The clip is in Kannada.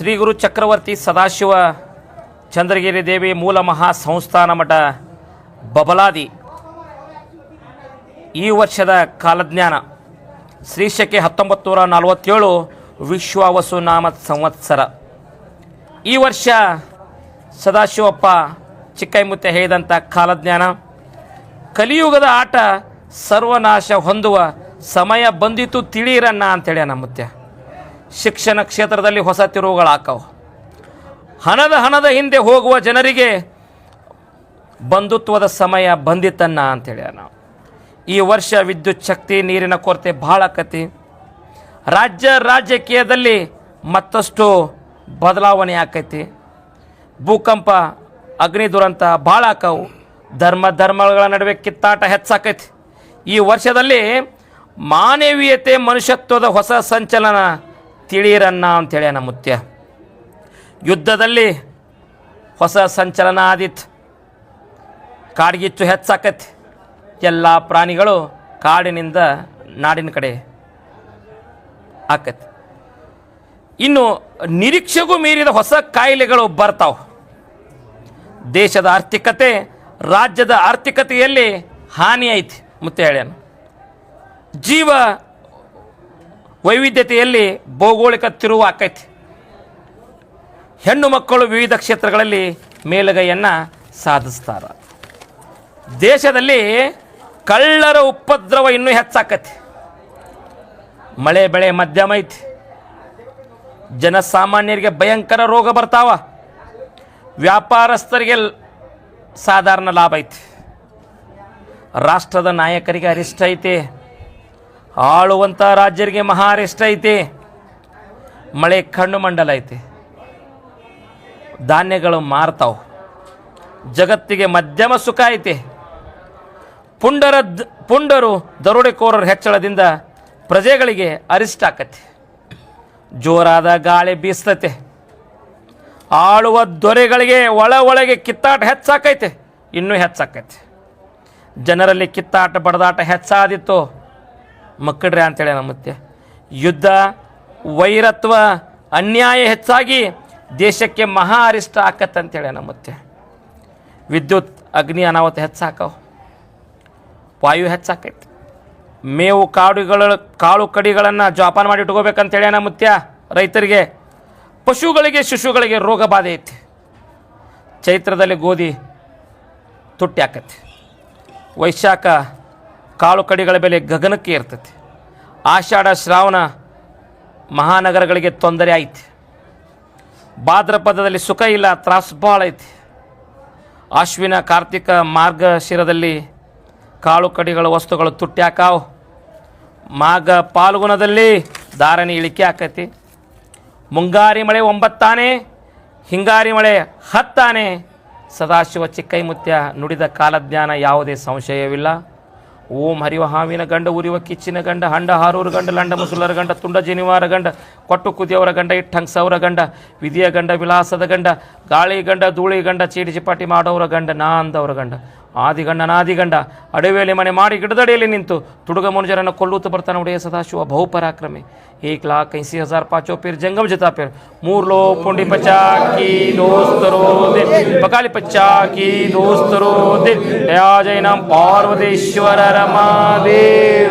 ಶ್ರೀ ಗುರು ಚಕ್ರವರ್ತಿ ಸದಾಶಿವ ಚಂದ್ರಗಿರಿ ದೇವಿ ಮೂಲ ಮಹಾ ಸಂಸ್ಥಾನ ಮಠ ಬಬಲಾದಿ ಈ ವರ್ಷದ ಕಾಲಜ್ಞಾನ ಶ್ರೀಶಕೆ 1947 ವಿಶ್ವಾವಸು ನಾಮ ಸಂವತ್ಸರ. ಈ ವರ್ಷ ಸದಾಶಿವಪ್ಪ ಚಿಕ್ಕೈಮುತ್ತೆ ಹೇಳಿದಂಥ ಕಾಲಜ್ಞಾನ ಕಲಿಯುಗದ ಆಟ ಸರ್ವನಾಶ ಹೊಂದುವ ಸಮಯ ಬಂದಿತು ತಿಳಿಯಿರಣ್ಣ ಅಂತೇಳಿ ನಮ್ಮತ್ತೆ. ಶಿಕ್ಷಣ ಕ್ಷೇತ್ರದಲ್ಲಿ ಹೊಸ ತಿರುವುಗಳಾಕವು. ಹಣದ ಹಿಂದೆ ಹೋಗುವ ಜನರಿಗೆ ಬಂಧುತ್ವದ ಸಮಯ ಬಂದಿತ್ತನ್ನ ಅಂತೇಳಿ ನಾವು. ಈ ವರ್ಷ ವಿದ್ಯುತ್ ಶಕ್ತಿ ನೀರಿನ ಕೊರತೆ ಭಾಳ ಆಕತಿ. ರಾಜಕೀಯದಲ್ಲಿ ಮತ್ತಷ್ಟು ಬದಲಾವಣೆ ಆಕೈತಿ. ಭೂಕಂಪ ಅಗ್ನಿ ದುರಂತ ಭಾಳ ಆಕವು. ಧರ್ಮಗಳ ನಡುವೆ ಕಿತ್ತಾಟ ಹೆಚ್ಚಾಕೈತಿ. ಈ ವರ್ಷದಲ್ಲಿ ಮಾನವೀಯತೆ ಮನುಷ್ಯತ್ವದ ಹೊಸ ಸಂಚಲನ ತಿಳಿಯಿರನ್ನ ಅಂತೇಳಿ ಮುತ್ಯ. ಯುದ್ಧದಲ್ಲಿ ಹೊಸ ಸಂಚಲನ ಆದಿತ್ತು. ಕಾಡ್ಗಿಚ್ಚು ಹೆಚ್ಚಾಕತಿ. ಎಲ್ಲ ಪ್ರಾಣಿಗಳು ಕಾಡಿನಿಂದ ನಾಡಿನ ಕಡೆ ಆಕತಿ. ಇನ್ನು ನಿರೀಕ್ಷೆಗೂ ಮೀರಿದ ಹೊಸ ಕಾಯಿಲೆಗಳು ಬರ್ತಾವೆ. ದೇಶದ ಆರ್ಥಿಕತೆ ರಾಜ್ಯದ ಆರ್ಥಿಕತೆಯಲ್ಲಿ ಹಾನಿ ಐತಿ ಮುತ್ತೆ ಹೇಳ್ಯಾನ. ಜೀವ ವೈವಿಧ್ಯತೆಯಲ್ಲಿ ಭೌಗೋಳಿಕ ತಿರುವು ಆಕೈತಿ. ಹೆಣ್ಣು ಮಕ್ಕಳು ವಿವಿಧ ಕ್ಷೇತ್ರಗಳಲ್ಲಿ ಮೇಲುಗೈಯನ್ನು ಸಾಧಿಸ್ತಾರೆ. ದೇಶದಲ್ಲಿ ಕಳ್ಳರ ಉಪದ್ರವ ಇನ್ನೂ ಹೆಚ್ಚಾಕತಿ. ಮಳೆ ಬೆಳೆ ಮಧ್ಯಮ ಐತಿ. ಜನಸಾಮಾನ್ಯರಿಗೆ ಭಯಂಕರ ರೋಗ ಬರ್ತಾವ. ವ್ಯಾಪಾರಸ್ಥರಿಗೆ ಸಾಧಾರಣ ಲಾಭ ಐತಿ. ರಾಷ್ಟ್ರದ ನಾಯಕರಿಗೆ ಅರಿಷ್ಟ ಐತಿ. ಆಳುವಂಥ ರಾಜ್ಯರಿಗೆ ಮಹಾ ಅರಿಷ್ಟ ಐತಿ. ಮಳೆ ಕಣ್ಣು ಮಂಡಲ ಐತಿ. ಧಾನ್ಯಗಳು ಮಾರ್ತಾವ. ಜಗತ್ತಿಗೆ ಮಧ್ಯಮ ಸುಖ ಐತಿ. ಪುಂಡರು ದರೋಡೆಕೋರರ ಹೆಚ್ಚಳದಿಂದ ಪ್ರಜೆಗಳಿಗೆ ಅರಿಷ್ಟ ಆಕತಿ. ಜೋರಾದ ಗಾಳಿ ಬೀಸ್ತತೆ. ಆಳುವ ದೊರೆಗಳಿಗೆ ಒಳಗೆ ಕಿತ್ತಾಟ ಹೆಚ್ಚಾಕೈತೆ. ಇನ್ನೂ ಹೆಚ್ಚಾಕೈತೆ. ಜನರಲ್ಲಿ ಕಿತ್ತಾಟ ಬಡದಾಟ ಹೆಚ್ಚಾದಿತ್ತು ಮಕ್ಕಳ್ರೆ ಅಂತೇಳಿ ಮತ್ತೆ. ಯುದ್ಧ ವೈರತ್ವ ಅನ್ಯಾಯ ಹೆಚ್ಚಾಗಿ ದೇಶಕ್ಕೆ ಮಹಾ ಅರಿಷ್ಟ ಆಕತ್ತಂತೇಳಿ ಮತ್ತೆ. ವಿದ್ಯುತ್ ಅಗ್ನಿ ಅನಾಹುತ ಹೆಚ್ಚಾಕವು. ವಾಯು ಹೆಚ್ಚಾಕೈತಿ. ಮೇವು ಕಾಳು ಕಡಿಗಳನ್ನು ಜೋಪಾನ ಮಾಡಿ ಇಟ್ಕೋಬೇಕಂತೇಳಿ ಮುತ್ಯ ರೈತರಿಗೆ. ಪಶುಗಳಿಗೆ ಶಿಶುಗಳಿಗೆ ರೋಗ ಬಾಧೆ ಐತಿ. ಚೈತ್ರದಲ್ಲಿ ಗೋಧಿ ತುಟ್ಟಿ ಆಕತಿ. ವೈಶಾಖ ಕಾಳು ಕಡಿಗಳ ಬೆಲೆ ಗಗನಕ್ಕೆ ಇರ್ತೈತಿ. ಆಷಾಢ ಶ್ರಾವಣ ಮಹಾನಗರಗಳಿಗೆ ತೊಂದರೆ ಐತಿ. ಭಾದ್ರಪದದಲ್ಲಿ ಸುಖ ಇಲ್ಲ, ತ್ರಾಸು ಭಾಳ ಐತಿ. ಆಶ್ವಿನ ಕಾರ್ತಿಕ ಮಾರ್ಗಶಿರದಲ್ಲಿ ಕಾಳು ಕಡಿಗಳ ವಸ್ತುಗಳು ತುಟ್ಟಿ ಹಾಕಾವು. ಮಾಘ ಪಾಲ್ಗುಣದಲ್ಲಿ ಧಾರಣೆ ಇಳಿಕೆ ಆಕೈತಿ. ಮುಂಗಾರಿ ಮಳೆ 9 ಆನೆ, ಹಿಂಗಾರಿ ಮಳೆ 10 ಆನೆ. ಸದಾಶಿವ ಚಿಕ್ಕೈಮುತ್ಯ ನುಡಿದ ಕಾಲಜ್ಞಾನ ಯಾವುದೇ ಸಂಶಯವಿಲ್ಲ. ಓಂ ಹರಿವ ಹಾವಿನ ಗಂಡ, ಉರಿವ ಕಿಚ್ಚಿನ ಗಂಡ, ಹಂಡ ಹಾರೂರು ಗಂಡ, ಲಂಡ ಮುಸುಲರ ಗಂಡ, ತುಂಡ ಜನಿವಾರ ಗಂಡ, ಕೊಟ್ಟು ಕುದಿಯವರ ಗಂಡ, ಇಟ್ಟಂಗ್ಸವರ ಗಂಡ, ವಿಧಿಯ ಗಂಡ, ವಿಲಾಸದ ಗಂಡ, ಗಾಳಿ ಗಂಡ, ಧೂಳಿ ಗಂಡ, ಚೀಟಿ ಚಿಪಾಟಿ ಮಾಡೋರ ಗಂಡ, ನಾ ಅಂದವರ ಗಂಡ, ಆದಿಗಂಡ ನಾದಿಗಂಡ, ಅಡವೆಯಲ್ಲಿ ಮನೆ ಮಾಡಿ ಗಿಡದಡಿಯಲ್ಲಿ ನಿಂತು ತುಡುಗ ಮನುಜರನ್ನು ಕೊಲ್ಲುತ್ತಾ ಬರ್ತಾನೆ ಒಡೆಯ ಸದಾಶಿವ ಬಹುಪರಾಕ್ರಮಿ. 1,80,000 पाँचों फिर जंगम जता फिर 3 लोग पुंडी पचा की दोस्तरो दे बकाली पचा की दोस्तरो दे जय नाम पार्वतीश्वर रमादेव.